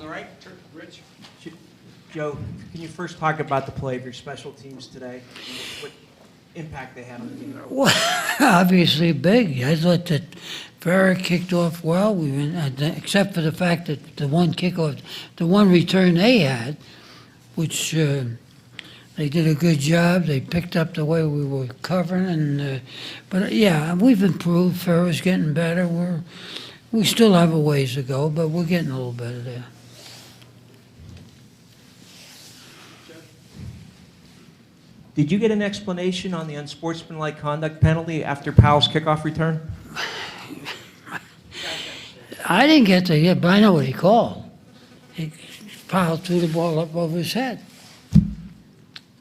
All right, Rich. Joe, can you first talk about the play of your special teams today? What impact they had on the game? Well, obviously big. I thought that Farrah kicked off well. Except for the fact that the one kickoff, the one return they had, which they did a good job. They picked up the way we were covering, but yeah, we've improved. Farrah's getting better. We still have a ways to go, but we're getting a little better there. Did you get an explanation on the unsportsmanlike conduct penalty after Powell's kickoff return? I didn't get to yet, but I know what he called. Powell threw the ball up over his head.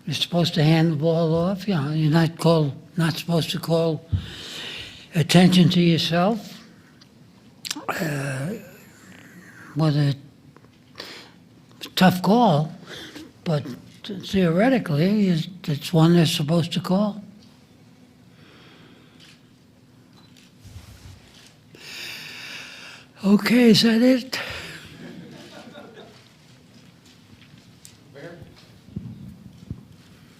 You're supposed to hand the ball off. You know, you're not supposed to call attention to yourself. Whether it's a tough call, but theoretically, it's one they're supposed to call. Okay, is that it?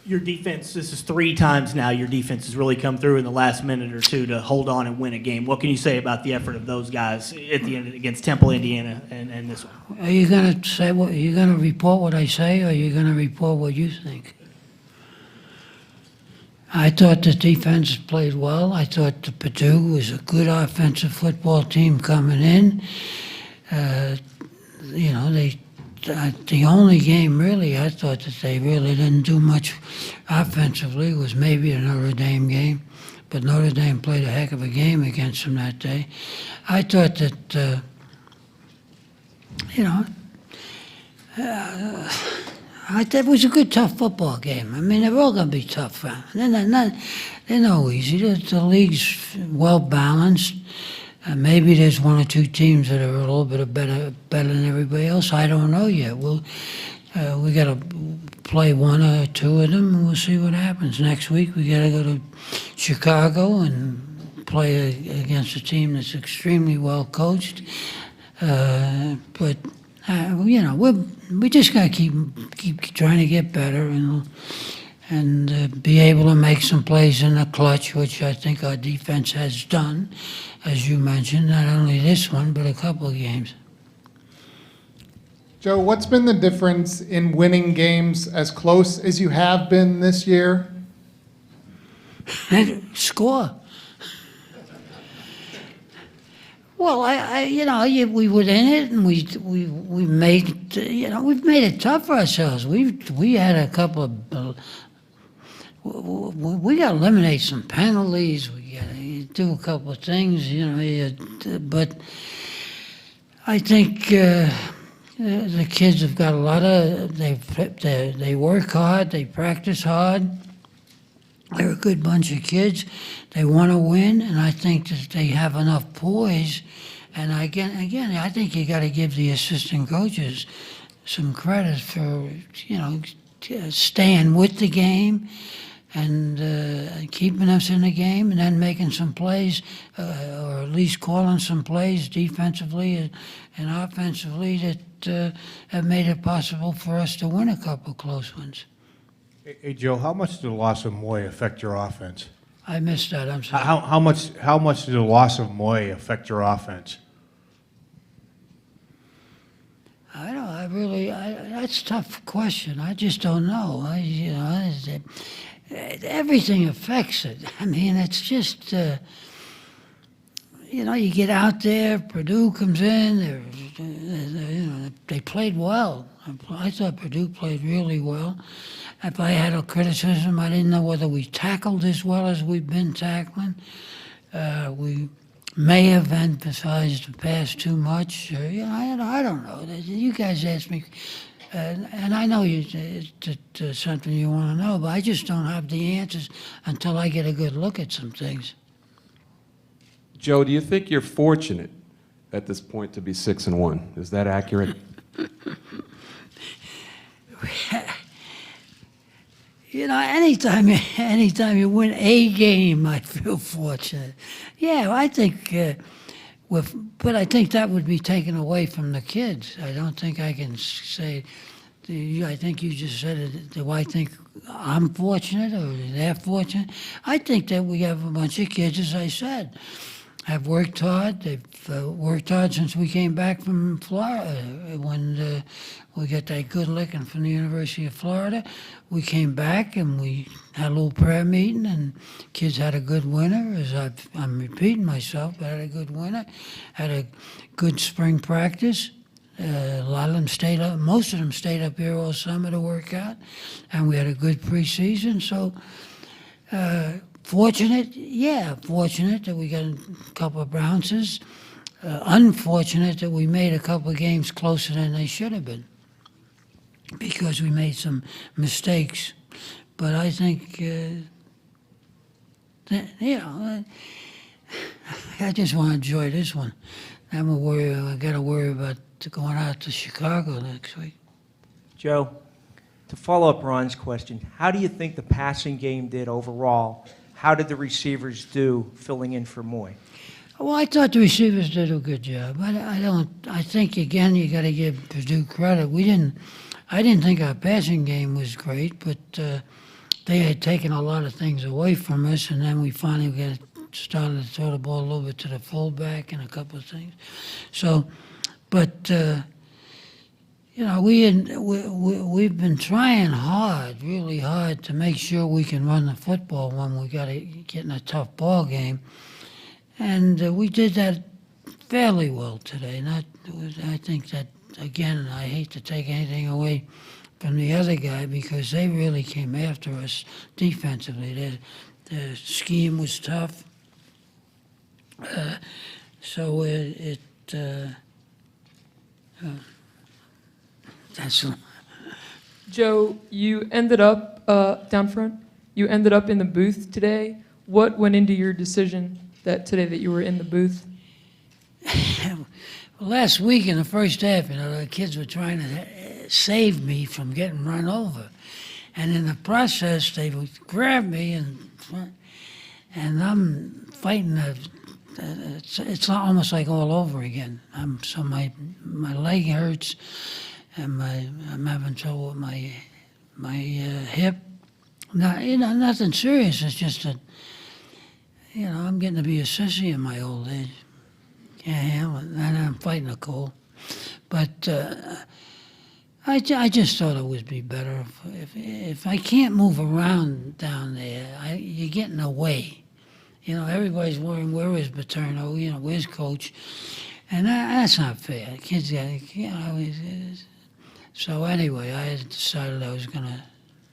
Your defense, this is 3 times now your defense has really come through in the last minute or two to hold on and win a game. What can you say about the effort of those guys at the end against Temple, Indiana, and this one? Are you going to say what? Are you going to report what I say, or are you going to report what you think? I thought the defense played well. I thought the Purdue was a good offensive football team coming in. You know, the only game really I thought that they really didn't do much offensively was maybe the Notre Dame game, but Notre Dame played a heck of a game against them that day. I thought that, you know, I thought it was a good, tough football game. I mean, they're all going to be tough. They're no easy. The league's well balanced. Maybe there's 1 or 2 teams that are a little bit better than everybody else. I don't know yet. We got to play 1 or 2 of them, and we'll see what happens. Next week, we got to go to Chicago and play against a team that's extremely well coached. But you know, we just got to keep trying to get better and be able to make some plays in the clutch, which I think our defense has done, as you mentioned, not only this one, but a couple of games. Joe, what's been the difference in winning games as close as you have been this year? Score. Well, you know, we were in it, and we made, you know, we've made it tough for ourselves. We had a couple of. We got to eliminate some penalties. We got to do a couple of things, you know. But I think the kids have got a lot of. They work hard. They practice hard. They're a good bunch of kids. They want to win, and I think that they have enough poise. And again, I think you got to give the assistant coaches some credit for, you know, staying with the game and keeping us in the game, and then making some plays, or at least calling some plays defensively and offensively that have made it possible for us to win a couple close ones. Hey, Joe, how much did the loss of Moy affect your offense? I missed that. I'm sorry. How much did the loss of Moy affect your offense? I don't. That's a tough question. I just don't know. You know, everything affects it. I mean, it's just. You know, you get out there. Purdue comes in. You know, they played well. I thought Purdue played really well. If I had a criticism, I didn't know whether we tackled as well as we've been tackling. We may have emphasized the pass too much. You know, I don't know. You guys asked me, and I know it's something you want to know, but I just don't have the answers until I get a good look at some things. Joe, do you think you're fortunate at this point to be 6-1? Is that accurate? You know, anytime you win a game, I feel fortunate. Yeah, I think But I think that would be taken away from the kids. I don't think I can say, I think you just said it, do I think I'm fortunate or they're fortunate? I think that we have a bunch of kids, as I said, have worked hard. They've worked hard since we came back from Florida. When we got that good licking from the University of Florida, we came back and we had a little prayer meeting, and kids had a good winter. I'm repeating myself, but had a good winter. Had a good spring practice. A lot of them stayed up. Most of them stayed up here all summer to work out, and we had a good preseason. So. Fortunate, yeah, fortunate that we got a couple of bounces. Unfortunate that we made a couple of games closer than they should have been because we made some mistakes. But I think, I just want to enjoy this one. I got to worry about going out to Chicago next week. Joe, to follow up Ron's question, how do you think the passing game did overall? How did the receivers do filling in for Moy? Well, I thought the receivers did a good job. I think, again, you got to give Purdue credit. I didn't think our passing game was great, but they had taken a lot of things away from us, and then we finally started to throw the ball a little bit to the fullback and a couple of things. So, but, we've been trying hard, really hard, to make sure we can run the football when we got to get in a tough ball game. And we did that fairly well today. I think that, again, I hate to take anything away from the other guy because they really came after us defensively. The scheme was tough. That's Joe, you ended up down front. You ended up in the booth today. What went into your decision that you were in the booth? Last week in the first half, the kids were trying to save me from getting run over, and in the process, they would grab me and I'm fighting. It's almost like all over again. So my leg hurts. And I'm having trouble with my hip. Nothing serious. It's just that, I'm getting to be a sissy in my old age. Can't handle it. And I'm fighting a cold. But I just thought it would be better if I can't move around down there. You're getting away. Everybody's wondering where is Paterno. Where's Coach? And that's not fair. Kids got So anyway, I had decided I was going to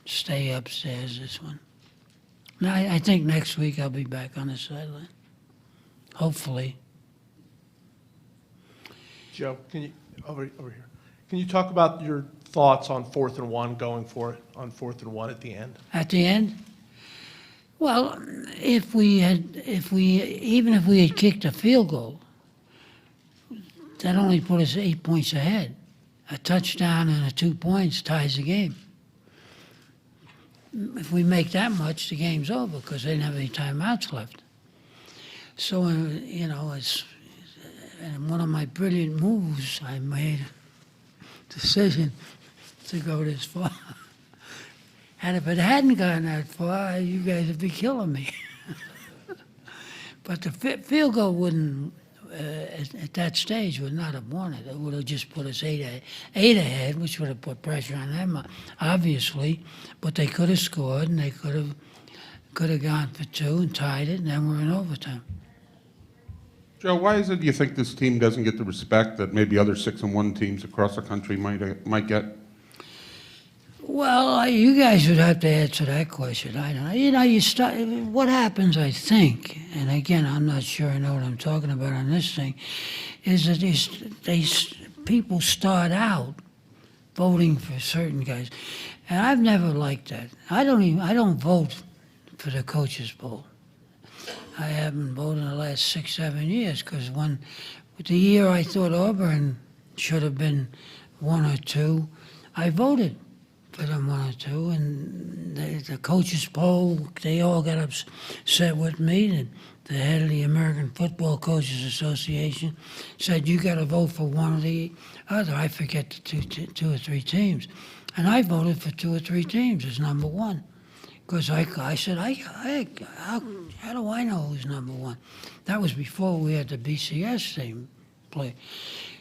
stay upstairs this one. Now, I think next week I'll be back on the sideline. Hopefully. Joe, can you over here? Can you talk about your thoughts on 4th and 1 going for it on 4th and 1 at the end? At the end? Well, even if we had kicked a field goal, that only put us 8 points ahead. A touchdown and 2 points ties the game. If we make that much, the game's over because they didn't have any timeouts left. So, it's and one of my brilliant moves, I made a decision to go this far. And if it hadn't gone that far, you guys would be killing me. But the field goal wouldn't, at that stage, would not have won it. It would have just put us eight ahead, which would have put pressure on them, obviously. But they could have scored, and they could have gone for 2 and tied it, and then we're in overtime. Joe, why is it you think this team doesn't get the respect that maybe other 6-1 teams across the country might get? Well, you guys would have to answer that question. I don't know. What happens, I think, and again, I'm not sure I know what I'm talking about on this thing, is that people start out voting for certain guys, and I've never liked that. I don't vote for the coaches poll. I haven't voted in the last 6-7 years because the year I thought Auburn should have been 1 or 2, I voted for them 1 or 2, and the coaches poll, they all got upset with me. And the head of the American Football Coaches Association said, you got to vote for one or the other. I forget the two or three teams. And I voted for 2 or 3 teams as number 1. Because I said, how do I know who's number 1? That was before we had the BCS team play.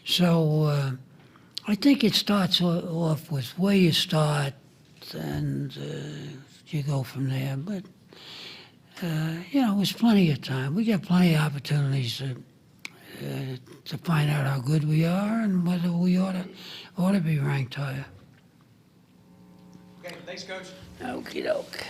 So I think it starts off with where you start, and you go from there. But, there's plenty of time. We got plenty of opportunities to find out how good we are and whether we ought to be ranked higher. Okay, thanks, Coach. Okie doke.